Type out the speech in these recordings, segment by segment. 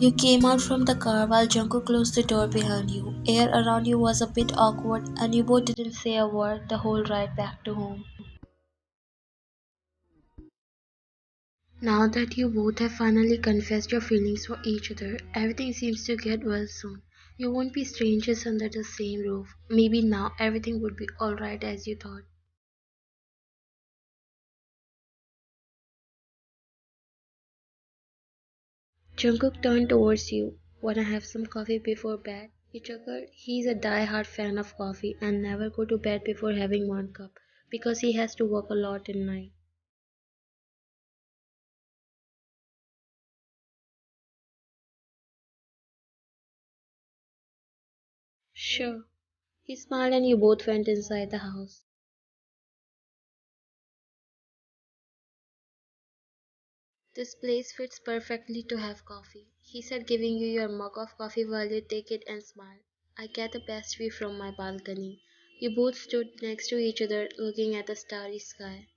You came out from the car while Jungkook closed the door behind you. Air around you was a bit awkward, and you both didn't say a word the whole ride back to home. Now that you both have finally confessed your feelings for each other, everything seems to get well soon. You won't be strangers under the same roof. Maybe now everything would be alright as you thought. Jungkook turned towards you. Wanna have some coffee before bed? He chuckled. He's a die-hard fan of coffee and never go to bed before having one cup because he has to work a lot at night. Sure. He smiled and you both went inside the house. This place fits perfectly to have coffee, he said, giving you your mug of coffee while you take it and smile. I get the best view from my balcony. You both stood next to each other looking at the starry sky.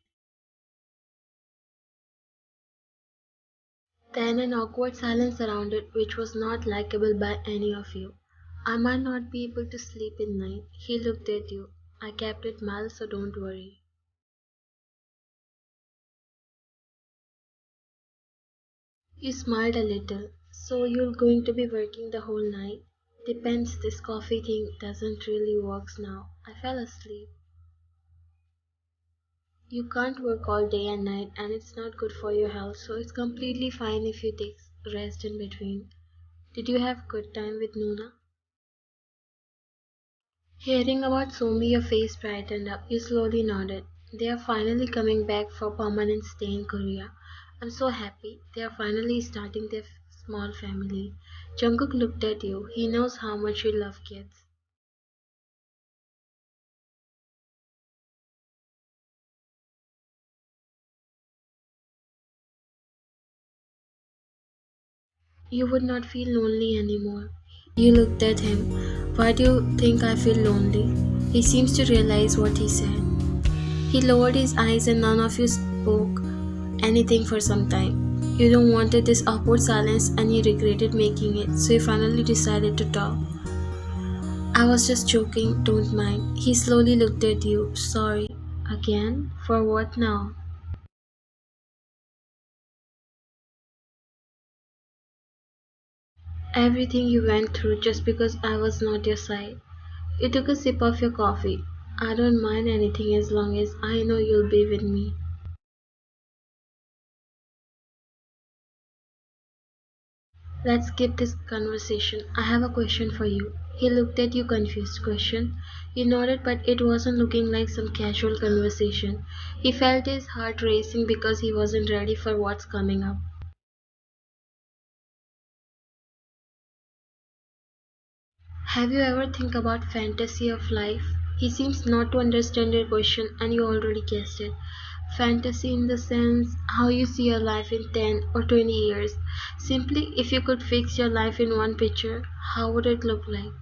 Then an awkward silence surrounded, which was not likable by any of you. I might not be able to sleep in night. He looked at you. I kept it mild, so don't worry. You smiled a little. So you're going to be working the whole night? Depends, this coffee thing doesn't really works now. I fell asleep. You can't work all day and night and it's not good for your health, so it's completely fine if you take rest in between. Did you have good time with Nuna? Hearing about Somi, your face brightened up. You slowly nodded. They are finally coming back for permanent stay in Korea. I'm so happy. They are finally starting their small family. Jungkook looked at you. He knows how much you love kids. You would not feel lonely anymore. You looked at him. Why do you think I feel lonely? He seems to realize what he said. He lowered his eyes and none of you spoke anything for some time. You don't wanted this awkward silence and you regretted making it, so you finally decided to talk. I was just joking, don't mind. He slowly looked at you. Sorry. Again? For what now? Everything you went through just because I was not your side. You took a sip of your coffee. I don't mind anything as long as I know you'll be with me. Let's skip this conversation. I have a question for you. He looked at you confused. Question? You nodded, but it wasn't looking like some casual conversation. He felt his heart racing because he wasn't ready for what's coming up. Have you ever think about fantasy of life? He seems not to understand your question and you already guessed it. Fantasy in the sense how you see your life in 10 or 20 years. Simply, if you could fix your life in one picture, how would it look like?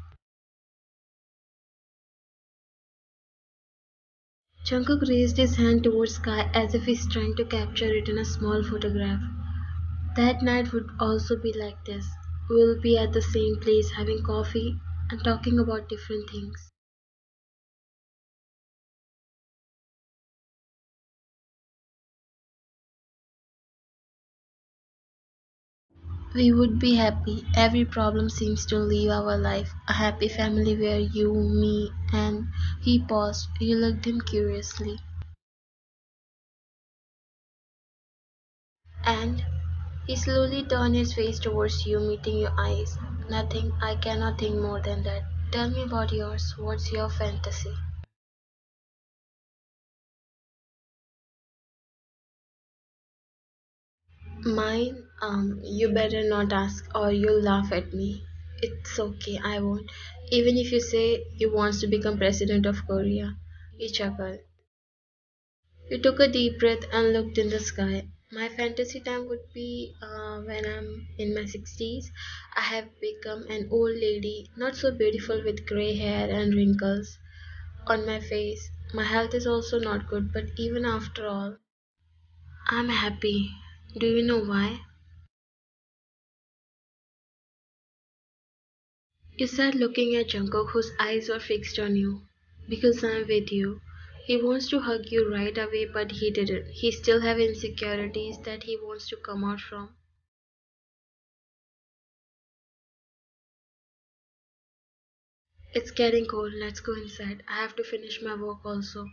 Jungkook raised his hand towards sky as if he's trying to capture it in a small photograph. That night would also be like this. We'll be at the same place having coffee and talking about different things. We would be happy. Every problem seems to leave our life. A happy family where you, me, and he paused. You looked him curiously. And he slowly turned his face towards you, meeting your eyes. Nothing, I cannot think more than that. Tell me about yours. What's your fantasy? Mine, you better not ask or you'll laugh at me. It's okay, I won't. Even if you say you want to become president of Korea. He chuckled. You took a deep breath and looked in the sky. My fantasy time would be when I'm in my 60s. I have become an old lady, not so beautiful with grey hair and wrinkles on my face. My health is also not good, but even after all, I'm happy. Do you know why? You said looking at Jungkook whose eyes were fixed on you. Because I'm with you. He wants to hug you right away but he didn't. He still have insecurities that he wants to come out from. It's getting cold, let's go inside. I have to finish my work also.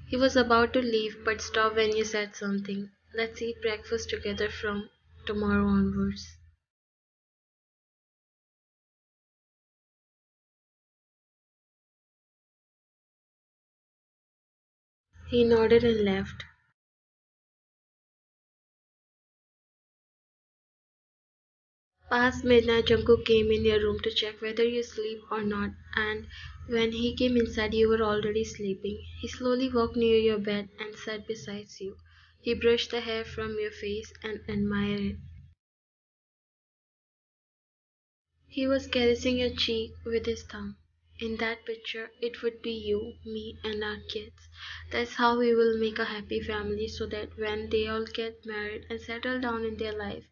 He was about to leave but stopped when you said something. Let's eat breakfast together from tomorrow onwards. He nodded and left. Past midnight, Jungkook came in your room to check whether you sleep or not, and when he came inside, you were already sleeping. He slowly walked near your bed and sat beside you. He brushed the hair from your face and admired it. He was caressing your cheek with his thumb. In that picture, it would be you, me, and our kids. That's how we will make a happy family so that when they all get married and settle down in their life,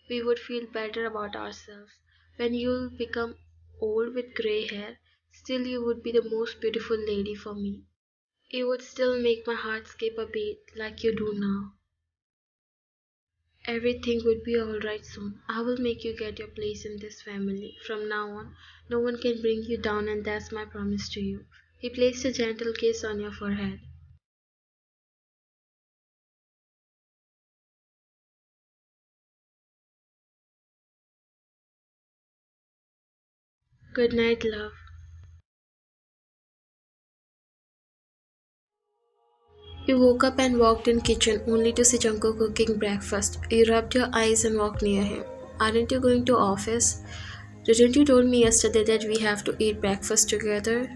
we would feel better about ourselves. When you'll become old with gray hair, still you would be the most beautiful lady for me. You would still make my heart skip a beat like you do now. Everything would be alright soon. I will make you get your place in this family. From now on, no one can bring you down, and that's my promise to you. He placed a gentle kiss on your forehead. Good night, love. You woke up and walked in kitchen only to see Junko cooking breakfast. You rubbed your eyes and walked near him. Aren't you going to office? Didn't you told me yesterday that we have to eat breakfast together?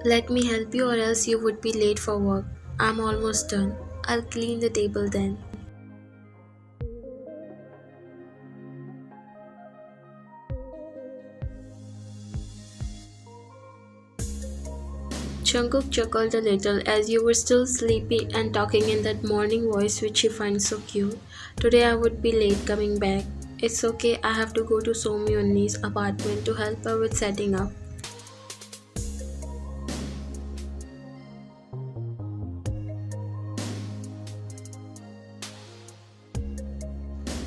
Let me help you or else you would be late for work. I'm almost done. I'll clean the table then. Jungkook chuckled a little as you were still sleepy and talking in that morning voice which she finds so cute. Today I would be late coming back. It's okay, I have to go to Somyunni's apartment to help her with setting up.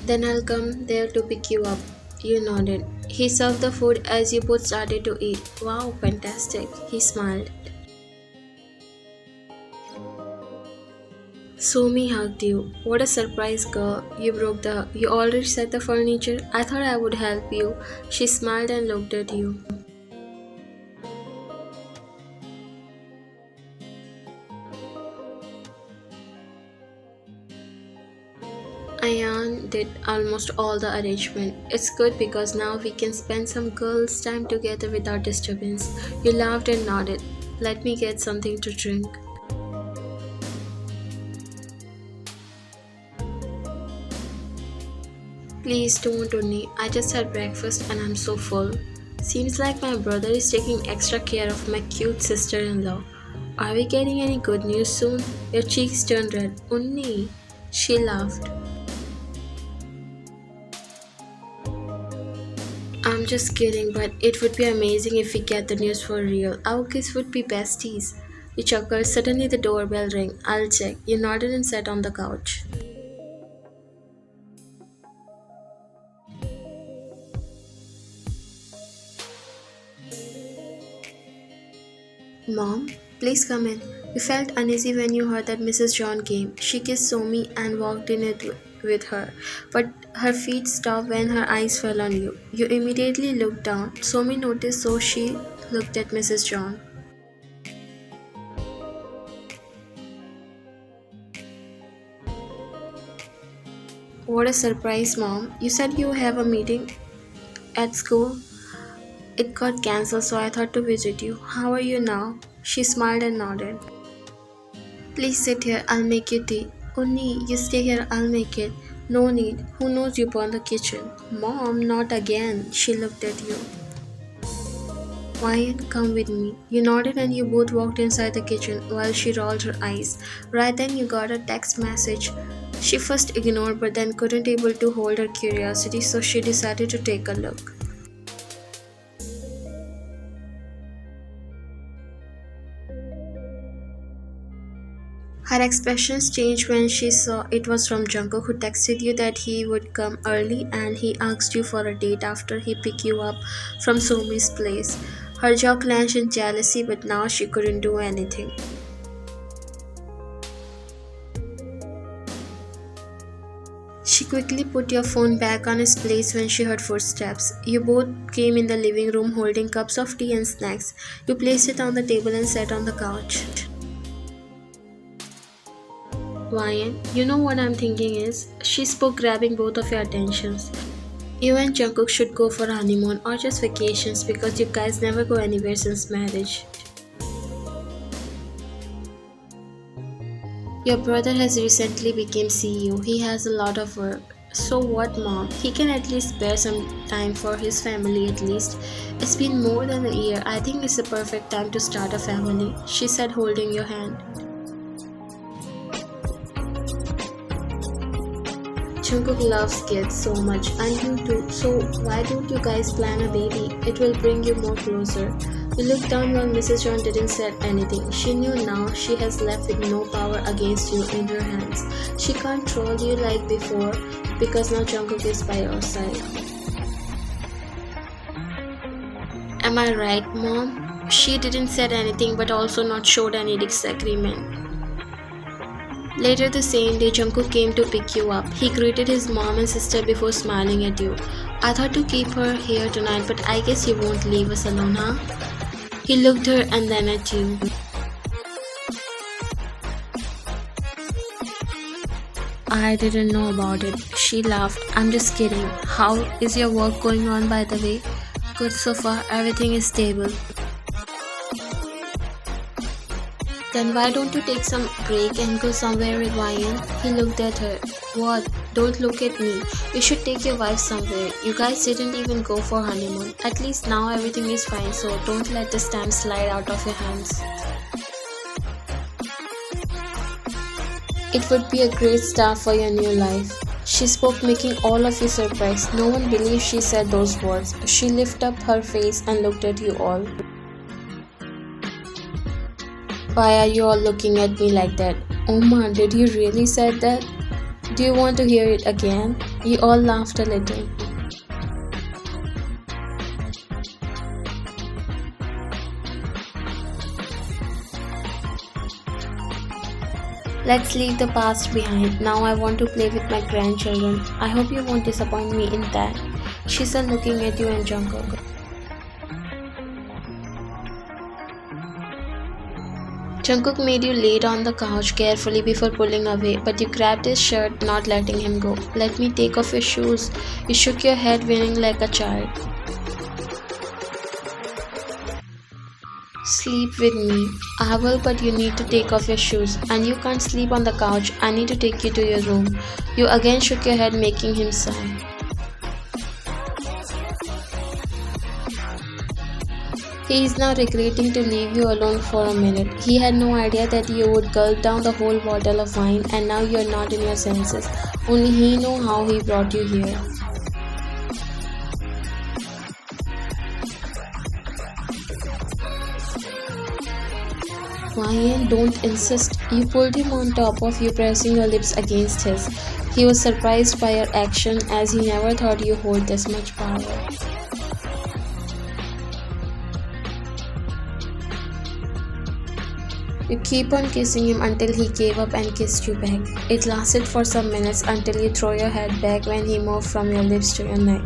Then I'll come there to pick you up. You nodded. He served the food as you both started to eat. Wow, fantastic. He smiled. Somi hugged you. What a surprise, girl. You already set the furniture. I thought I would help you. She smiled and looked at you. Ayan did almost all the arrangement. It's good because now we can spend some girls' time together without disturbance. You laughed and nodded. Let me get something to drink. Please don't, Unni. I just had breakfast and I'm so full. Seems like my brother is taking extra care of my cute sister in law. Are we getting any good news soon? Your cheeks turned red. Unni. She laughed. I'm just kidding, but it would be amazing if we get the news for real. Our kids would be besties. You chuckled. Suddenly the doorbell rang. I'll check. You nodded and sat on the couch. Mom, please come in. You felt uneasy when you heard that Mrs. John came. She kissed Somi and walked in it with her, but her feet stopped when her eyes fell on you. You immediately looked down. Somi noticed, so she looked at Mrs. John. What a surprise, Mom. You said you have a meeting at school. It got cancelled, so I thought to visit you. How are you now? She smiled and nodded. Please sit here, I'll make you tea. Oh, nee, you stay here, I'll make it. No need. Who knows you burn the kitchen? Mom, not again. She looked at you. Why come with me? You nodded and you both walked inside the kitchen while she rolled her eyes. Right then you got a text message. She first ignored but then couldn't able to hold her curiosity, so she decided to take a look. Her expressions changed when she saw it was from Jungkook, who texted you that he would come early and he asked you for a date after he picked you up from Somi's place. Her jaw clenched in jealousy, but now she couldn't do anything. She quickly put your phone back on its place when she heard footsteps. You both came in the living room holding cups of tea and snacks. You placed it on the table and sat on the couch. Ryan, you know what I'm thinking is, she spoke, grabbing both of your attentions. You and Jungkook should go for a honeymoon or just vacations because you guys never go anywhere since marriage. Your brother has recently become CEO. He has a lot of work. So what, mom? He can at least spare some time for his family at least. It's been more than a year. I think it's the perfect time to start a family, she said, holding your hand. Jungkook loves kids so much, and you too. So why don't you guys plan a baby? It will bring you more closer. You looked down while Mrs. John didn't say anything. She knew now she has left with no power against you in her hands. She can't troll you like before because now Jungkook is by your side. Am I right, mom? She didn't say anything but also not showed any disagreement. Later the same day, Jungkook came to pick you up. He greeted his mom and sister before smiling at you. I thought to keep her here tonight, but I guess you won't leave us alone, huh? He looked her and then at you. I didn't know about it. She laughed. I'm just kidding. How is your work going on, by the way? Good so far. Everything is stable. Then why don't you take some break and go somewhere with Ryan? He looked at her. What? Don't look at me. You should take your wife somewhere. You guys didn't even go for honeymoon. At least now everything is fine, so don't let this time slide out of your hands. It would be a great start for your new life. She spoke, making all of you surprised. No one believed she said those words. She lifted up her face and looked at you all. Why are you all looking at me like that? Oma, did you really say that? Do you want to hear it again? You all laughed a little. Let's leave the past behind. Now I want to play with my grandchildren. I hope you won't disappoint me in that, she said, looking at you and Jungkook. Jungkook made you lay on the couch carefully before pulling away, but you grabbed his shirt, not letting him go. Let me take off your shoes. You shook your head, winning like a child. Sleep with me. I will, but you need to take off your shoes. And you can't sleep on the couch. I need to take you to your room. You again shook your head, making him sigh. He is now regretting to leave you alone for a minute. He had no idea that you would gulp down the whole bottle of wine, and now you are not in your senses. Only he knows how he brought you here. Ryan, don't insist. You pulled him on top of you, pressing your lips against his. He was surprised by your action, as he never thought you hold this much power. You keep on kissing him until he gave up and kissed you back. It lasted for some minutes until you throw your head back when he moved from your lips to your neck.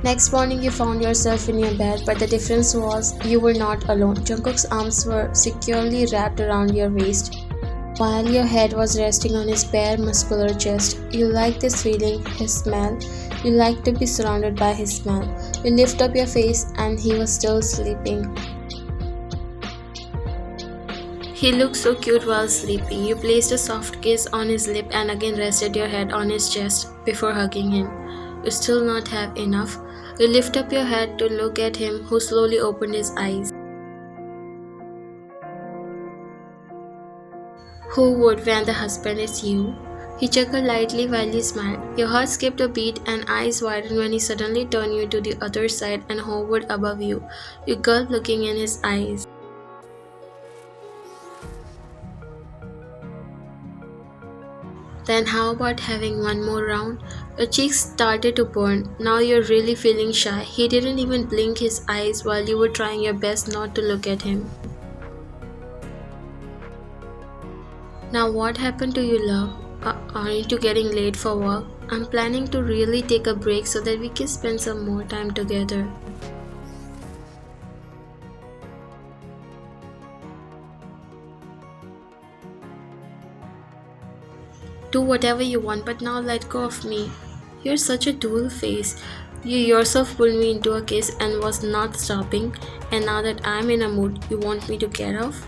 Next morning you found yourself in your bed, but the difference was you were not alone. Jungkook's arms were securely wrapped around your waist, while your head was resting on his bare muscular chest. You liked this feeling, his smell. You liked to be surrounded by his smell. You lift up your face and he was still sleeping. He looked so cute while sleeping. You placed a soft kiss on his lip and again rested your head on his chest before hugging him. You still not have enough. You lift up your head to look at him, who slowly opened his eyes. Who would when the husband is you? He chuckled lightly while he smiled. Your heart skipped a beat and eyes widened when he suddenly turned you to the other side and hovered above you. You gulped looking in his eyes. Then how about having one more round? Your cheeks started to burn. Now you're really feeling shy. He didn't even blink his eyes while you were trying your best not to look at him. Now what happened to you, love? Aren't you getting late for work? I'm planning to really take a break so that we can spend some more time together. Do whatever you want, but now let go of me. You're such a dual face. You yourself pulled me into a kiss and was not stopping, and now that I'm in a mood, you want me to get off?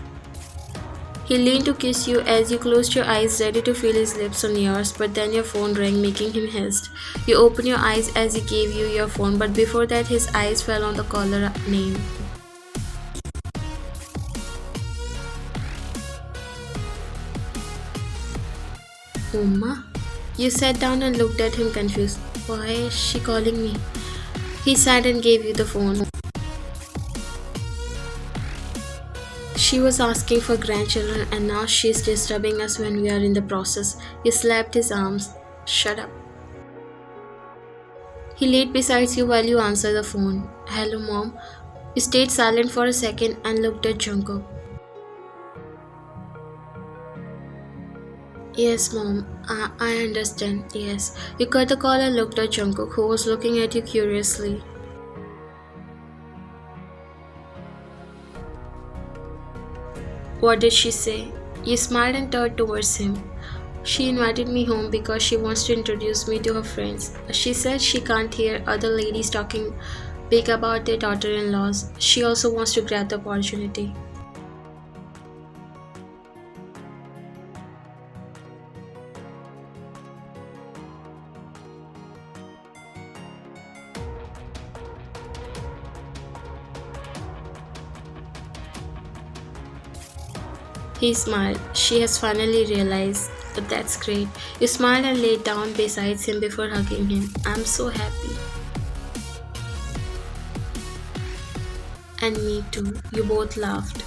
He leaned to kiss you as you closed your eyes, ready to feel his lips on yours, but then your phone rang, making him hiss. You opened your eyes as he gave you your phone, but before that, his eyes fell on the caller name. Uma? You sat down and looked at him confused. Why is she calling me? He sat and gave you the phone. She was asking for grandchildren and now she's disturbing us when we are in the process. You slapped his arms. Shut up. He laid beside you while you answered the phone. Hello, mom. You stayed silent for a second and looked at Jungkook. Yes, mom. I understand. Yes. You cut the call and looked at Jungkook, who was looking at you curiously. What did she say? You smiled and turned towards him. She invited me home because she wants to introduce me to her friends. She said she can't hear other ladies talking big about their daughter in laws. She also wants to grab the opportunity. He smiled. She has finally realized. But that's great. You smiled and laid down beside him before hugging him. I'm so happy. And me too. You both laughed.